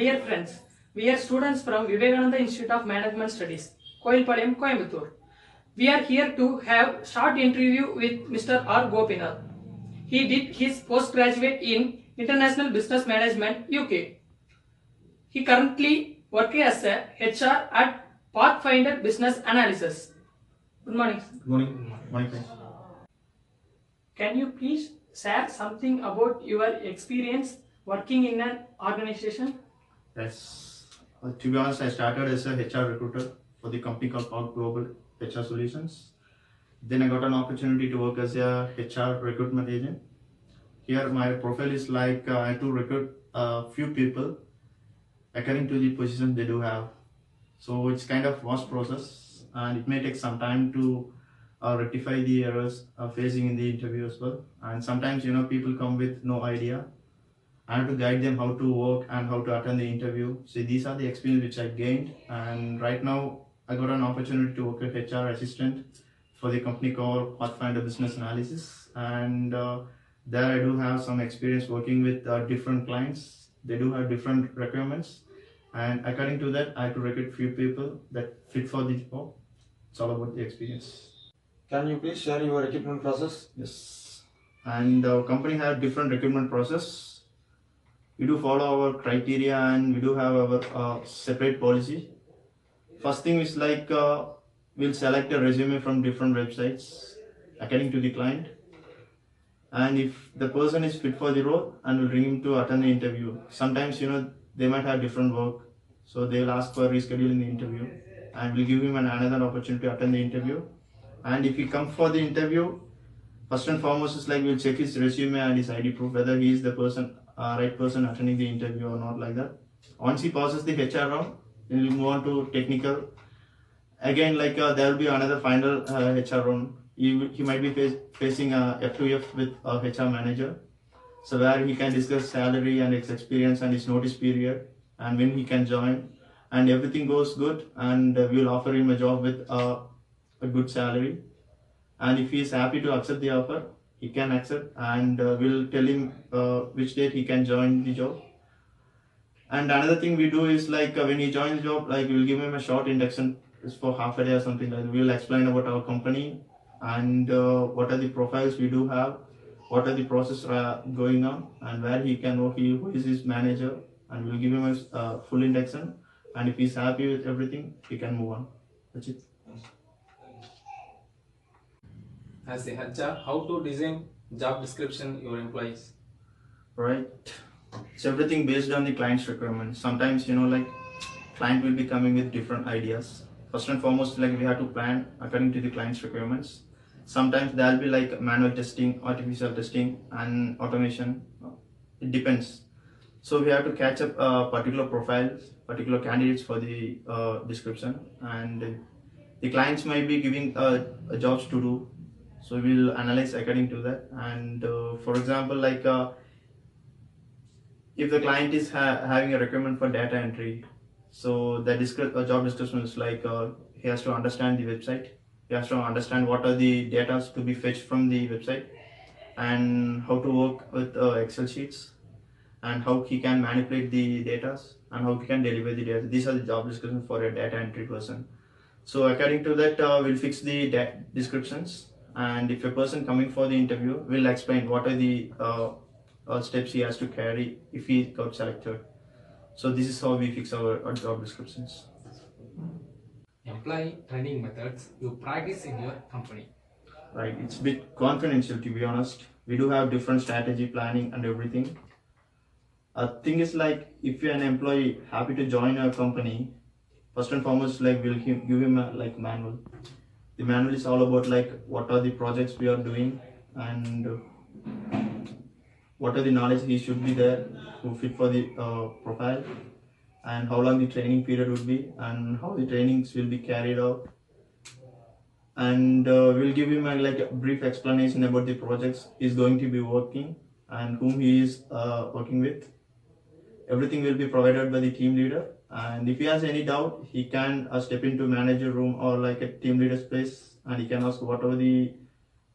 Dear friends, we are students from Vekatraman Institute of Management Studies, Koilpalayam, Coimbatore. We are here to have short interview with Mr. R. Gopinath. He did his postgraduate in International Business Management, UK. He currently works as a HR at Pathfinder Business Analysis. Good morning. Good morning. Morning. Can you please share something about your experience working in an organization? Yes. To be honest, I started as a HR recruiter for the company called Path Global HR Solutions. Then I got an opportunity to work as a HR recruitment agent. Here my profile is like I have to recruit a few people according to the position they do have. So it's kind of vast process and it may take some time to rectify the errors facing in the interview as well. And sometimes people come with no idea. I have to guide them how to work and how to attend the interview. So these are the experience which I gained, and right now I got an opportunity to work as HR assistant for the company called Pathfinder Business Analysis, and there I do have some experience working with different clients. They do have different requirements, and according to that I have to recruit few people that fit for the job. It's all about the experience. Can you please share your recruitment process? Yes, and the company has different recruitment process. We do follow our criteria and we do have our separate policy. First thing is like we'll select a resume from different websites according to the client, and if the person is fit for the role, and we'll bring him to attend the interview. Sometimes they might have different work, so they will ask for rescheduling the interview, and we'll give him another opportunity to attend the interview. And if he comes for the interview, first and foremost is like we'll check his resume and his ID proof whether he is the right person attending the interview or not, like that. Once he passes the HR round, then we'll move on to technical. Again, like there will be another final HR round. He might be facing a F2F with a HR manager, so where he can discuss salary and his experience and his notice period and when he can join. And everything goes good, and we'll offer him a job with a good salary. And if he is happy to accept the offer, he can accept, and we'll tell him which date he can join the job. And another thing we do is like when he joins the job, like we'll give him a short induction. It's for half a day or something like that. We'll explain about our company and what are the profiles we do have, what are the processes going on, and where he can work, who is his manager, and we'll give him a full induction. And if he's happy with everything, he can move on. That's it. As a HR, how to design job description your employees? Right. It's everything based on the client's requirements. Sometimes like client will be coming with different ideas. First and foremost, like we have to plan according to the client's requirements. Sometimes there will be like manual testing, artificial testing, and automation. It depends. So we have to catch up particular profiles, particular candidates for the description, and the clients might be giving jobs to do. So we'll analyze according to that. And for example, like if the client is having a requirement for data entry, so the job description is like he has to understand the website. He has to understand what are the data to be fetched from the website, and how to work with Excel sheets, and how he can manipulate the data, and how he can deliver the data. These are the job descriptions for a data entry person. So according to that, we'll fix the descriptions. And if a person coming for the interview, we'll explain what are the steps he has to carry if he got selected. So this is how we fix our job descriptions. Employee training methods you practice in your company. Right, it's a bit confidential, to be honest. We do have different strategy planning and everything. Thing is like if you're an employee happy to join our company, first and foremost like we'll give him a manual. The manual is all about like what are the projects we are doing, and what are the knowledge he should be there to fit for the profile, and how long the training period would be, and how the trainings will be carried out. And we'll give him a brief explanation about the projects he's going to be working and whom he is working with. Everything will be provided by the team leader, and if he has any doubt, he can step into manager room or like a team leader's place, and he can ask whatever the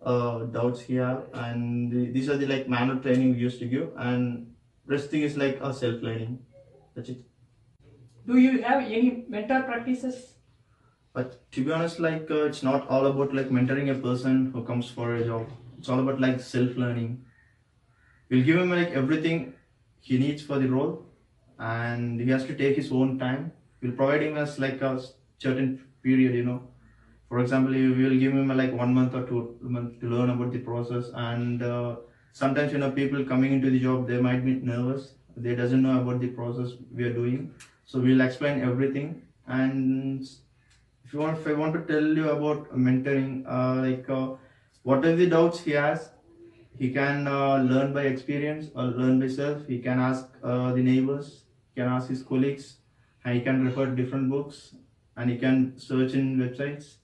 doubts he have. And these are the manual training we used to give, and rest thing is like a self-learning. That's it. Do you have any mentor practices? But to be honest, it's not all about like mentoring a person who comes for a job. It's all about like self-learning. We'll give him like everything he needs for the role, and he has to take his own time. We'll provide him as like a certain period. For example, we will give him like 1 month or 2 months to learn about the process, and sometimes people coming into the job, they might be nervous. They doesn't know about the process we are doing, so we'll explain everything. And if I want to tell you about mentoring, what are the doubts he has, he can learn by experience or learn by self. He can ask the neighbors, he can ask his colleagues, and he can refer different books, and he can search in websites.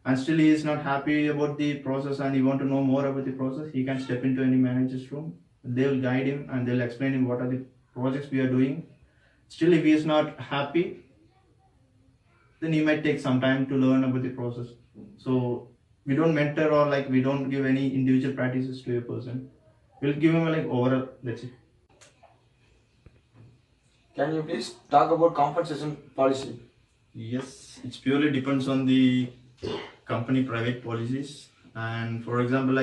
And still he is not happy about the process and he want to know more about the process, he can step into any manager's room. They will guide him and they'll explain him what are the projects we are doing. Still, if he is not happy, then he might take some time to learn about the process. So we don't mentor or we don't give any individual practices to a person. We'll give him overall, that's it. Can you please talk about compensation policy? Yes, it purely depends on the company private policies. And for example,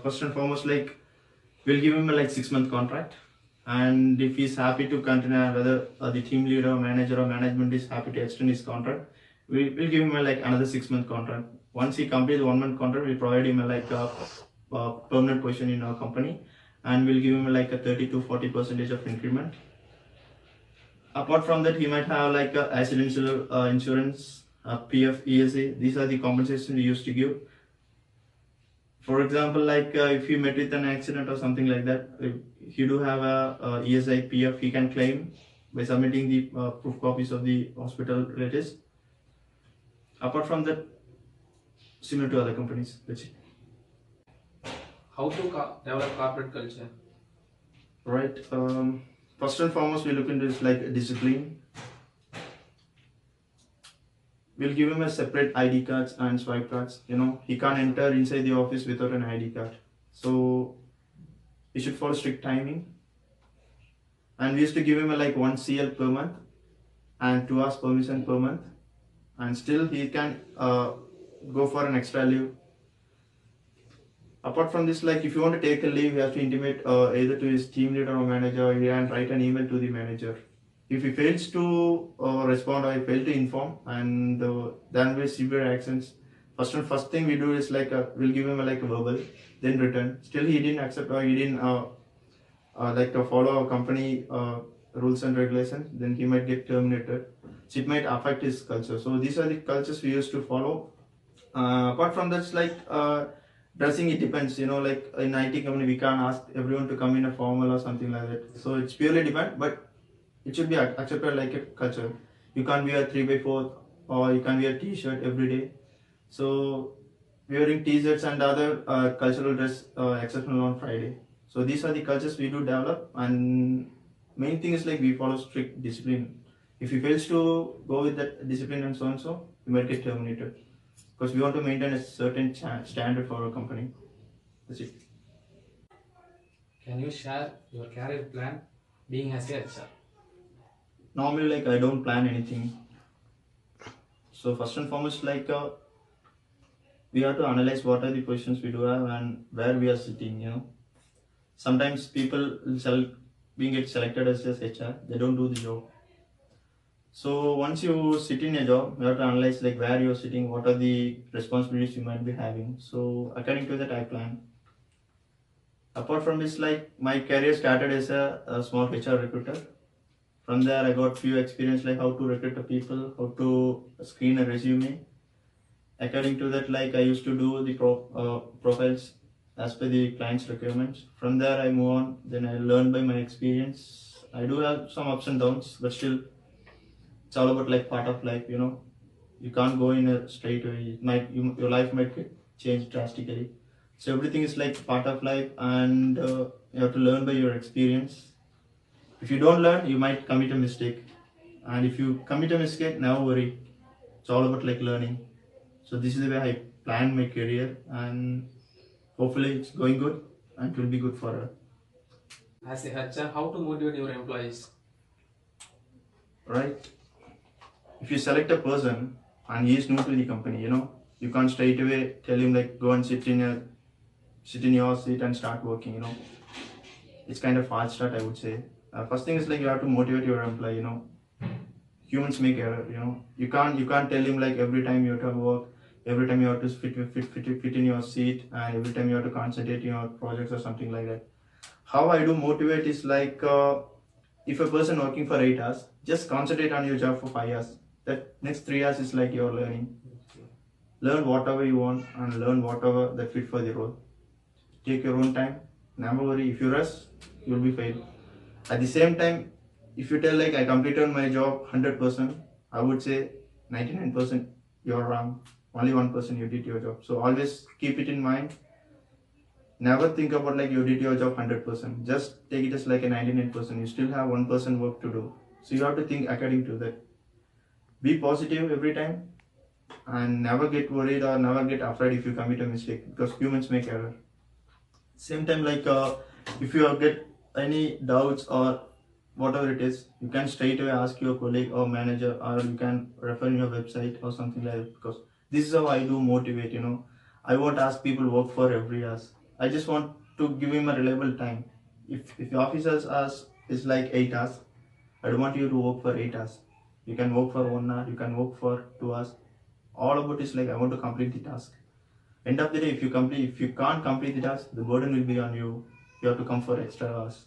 first and foremost, we'll give him a 6-month contract. And if he's happy to continue, whether the team leader, manager, or management is happy to extend his contract, we'll give him another 6-month contract. Once he completes 1-month contract, we provide him a permanent position in our company, and we'll give him a 30 to 40% of increment. Apart from that, he might have a accidental insurance, PF, ESA. These are the compensation we used to give. For example, if he met with an accident or something like that, if you do have a ESI, PF, he can claim by submitting the proof copies of the hospital letters. Apart from that, similar to other companies. That's it. How to develop corporate culture? Right. First and foremost, we look into this discipline. We'll give him a separate ID cards and swipe cards. He can't enter inside the office without an ID card. So he should follow strict timing. And we used to give him a 1 CL per month and 2 hours permission per month. And still he can go for an extra leave. Apart from this, if you want to take a leave, you have to intimate either to his team leader or manager, and write an email to the manager. If he fails to respond or he fails to inform, and then with severe actions, first thing we do is we'll give him a verbal, then written. Still he didn't accept or he didn't follow our company rules and regulations, then he might get terminated. So it might affect his culture. So these are the cultures we used to follow. Apart from that, dressing, it depends. In IT company, we can't ask everyone to come in a formal or something like that. So it's purely depend, but it should be accepted like a culture. You can't wear 3x4 or you can't wear t-shirt every day. So wearing t-shirts and other cultural dress exceptional on Friday. So these are the cultures we do develop, and main thing is we follow strict discipline. If he fails to go with that discipline and so, he might get terminated. Because we want to maintain a certain standard for our company. That's it. Can you share your career plan being as a HR? Normally, I don't plan anything. So first and foremost, we have to analyze what are the positions we do have and where we are sitting. Sometimes people being get selected as just HR, they don't do the job. So once you sit in a job, you have to analyze where you are sitting, what are the responsibilities you might be having. So according to that, I plan. Apart from this, my career started as a small HR recruiter. From there, I got few experience how to recruit the people, how to screen a resume. According to that, I used to do the profiles as per the client's requirements. From there, I move on. Then I learn by my experience. I do have some ups and downs, but still, it's all about part of life. You can't go in a straight way. Your life might get changed drastically. So everything is part of life, and you have to learn by your experience. If you don't learn, you might commit a mistake. And if you commit a mistake, never worry. It's all about learning. So this is the way I plan my career, and hopefully it's going good and it will be good for her. As a HR, how to motivate your employees? Right. if you select a person and he is new to the company, you can't straight away tell him like go and sit in your seat and start working. It's kind of hard start, I would say. First thing is like you have to motivate your employee. Humans make error. You can't tell him like every time you have to work, every time you have to fit in your seat, and every time you have to concentrate in your projects or something like that. How I do motivate is like if a person working for 8 hours, just concentrate on your job for 5 hours. That next 3 hours is like you're learning. Learn whatever you want and learn whatever that fit for the role. Take your own time. Never worry. If you rush, you will be failed. At the same time, if you tell like I completed my job 100%, I would say 99% you're wrong. Only 1% you did your job. So always keep it in mind. Never think about like you did your job 100%. Just take it as like a 99%. You still have 1% work to do. So you have to think according to that. Be positive every time and never get worried or never get afraid if you commit a mistake, because humans make error. Same time, like if you get any doubts or whatever it is, you can straight away ask your colleague or manager, or you can refer in your website or something like that, because this is how I do motivate. I won't ask people to work for every hours. I just want to give him a reliable time. If the officers hours is like 8 hours, I don't want you to work for 8 hours. You can work for 1 hour, you can work for 2 hours. All about is like I want to complete the task. End of the day, if you can't complete the task, the burden will be on you. You have to come for extra hours.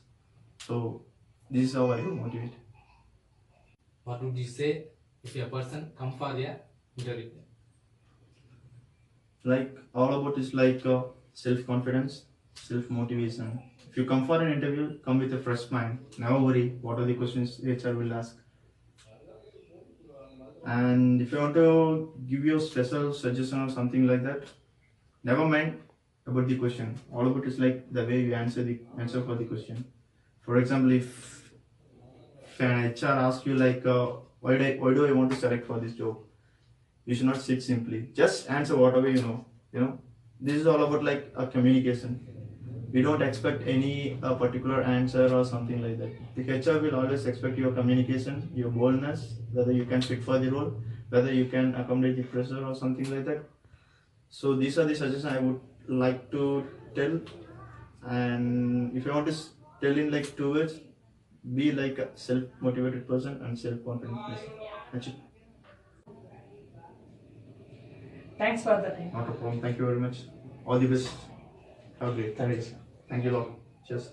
So this is how I do motivate. What would you say if a person come for a interview? Like all about is like self-confidence, self-motivation. If you come for an interview, come with a fresh mind. Never worry what are the questions HR will ask. And if you want to give your special suggestion or something like that, never mind about the question. All about is like the way you answer for the question. For example, if an HR asks you like why do I want to select for this job, you should not sit simply. Just answer whatever you know. This is all about like a communication. We don't expect any particular answer or something like that. The HR will always expect your communication, your boldness, whether you can fit for the role, whether you can accommodate the pressure or something like that. So these are the suggestions I would like to tell. And if you want to tell in like 2 words, be like a self-motivated person and self-confident person. That's it. Thanks for the time. Not a problem. Thank you very much. All the best. Have a great. Thank you. Thank you a lot. Cheers.